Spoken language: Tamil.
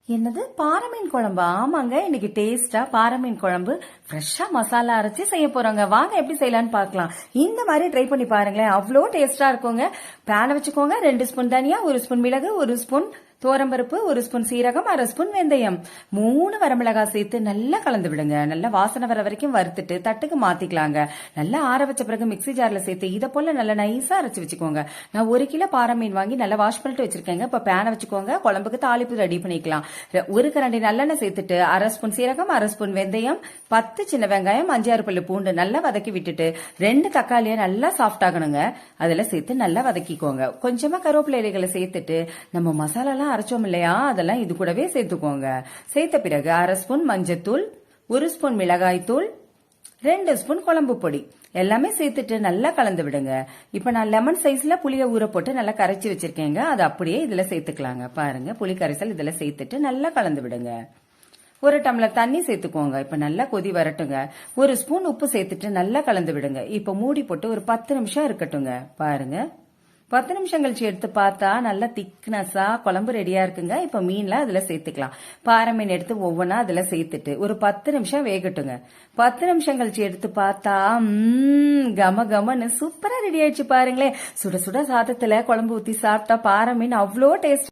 என்னது பாறை மீன் குழம்பு? ஆமாங்க, இன்னைக்கு டேஸ்டா பாறை மீன் குழம்பு ஃப்ரெஷ்ஷா மசாலா அரைச்சி செய்ய போறாங்க. வாங்க எப்படி செய்யலாம்னு பார்க்கலாம். இந்த மாதிரி ட்ரை பண்ணி பாருங்களேன், அவ்வளோ டேஸ்டா இருக்குங்க. பேனை வச்சுக்கோங்க. 2 ஸ்பூன் தனியா, 1 ஸ்பூன் மிளகு, 1 ஸ்பூன் தோரம்பருப்பு, 1 ஸ்பூன் சீரகம், 1/2 ஸ்பூன் வெந்தயம், 3 வரமிளகாய் சேர்த்து நல்லா கலந்து விடுங்க. நல்லா வாசனை வர வரைக்கும் வறுத்துட்டு தட்டுக்கு மாத்திக்கலாங்க. நல்லா ஆற வச்ச பிறகு மிக்ஸி ஜார்ல சேர்த்து இதை போல நல்லா நைஸா அரைச்சு வச்சுக்கோங்க. நான் 1 கிலோ பாறை மீன் வாங்கி நல்லா வாஷ் பண்ணிட்டு வச்சிருக்கேங்க. இப்ப பேனை வச்சுக்கோங்க. குழம்புக்கு தாளிப்பு ரெடி பண்ணிக்கலாம். 1 கரண்டி நல்லெண்ணெய் சேர்த்துட்டு 1/2 ஸ்பூன் சீரகம், 1/2 ஸ்பூன் வெந்தயம், 10 சின்ன வெங்காயம், 5-6 பல்லு பூண்டு நல்லா வதக்கி விட்டுட்டு 2 தக்காளியை நல்லா சாஃப்ட் ஆகணுங்க. அதுல சேர்த்து நல்லா வதக்கிக்கோங்க. கொஞ்சமா கருவேப்பிலை இலைகளை சேர்த்துட்டு நம்ம மசாலா அரைச்சோம் இல்லையா, அதெல்லாம் இது கூடவே சேர்த்துக்கோங்க. சேர்த்த பிறகு 1/2 ஸ்பூன் மஞ்சத்தூள், 1 ஸ்பூன் மிளகாய் தூள், 2 ஸ்பூன் குழம்பு பொடி எல்லாமே சேர்த்துட்டு நல்லா கலந்து விடுங்க. இப்ப நான் லெமன் சைஸ்ல புளிய ஊற போட்டு நல்லா கரைச்சி வச்சிருக்கேங்க. அது அப்படியே இதுல சேர்த்துக்கலாங்க. பாருங்க, புளி கரைசல் இதுல சேர்த்துட்டு நல்லா கலந்து விடுங்க. 1 டம்ளர் தண்ணி சேர்த்துக்கோங்க. இப்ப நல்லா கொதி வரட்டுங்க. 1 ஸ்பூன் உப்பு சேர்த்துட்டு நல்லா கலந்து விடுங்க. இப்ப மூடி போட்டு ஒரு 10 நிமிஷம் இருக்கட்டுங்க. பாருங்க, 10 நிமிஷம் கழிச்சு எடுத்து பார்த்தா நல்லா திக்னஸா குழம்பு ரெடியா இருக்குங்க. இப்ப மீன்லாம் அதுல சேர்த்துக்கலாம். பாறை மீன் எடுத்து ஒவ்வொன்னா அதுல சேர்த்துட்டு ஒரு 10 நிமிஷம் வேகட்டுங்க. 10 நிமிஷம் கழிச்சு எடுத்து பார்த்தா கம கமன்னு சூப்பரா ரெடி ஆயிடுச்சு பாருங்களேன். சுட சுட சாதத்துல குழம்பு ஊத்தி சாப்பிட்டா பாறை மீன் அவ்வளோ டேஸ்ட்.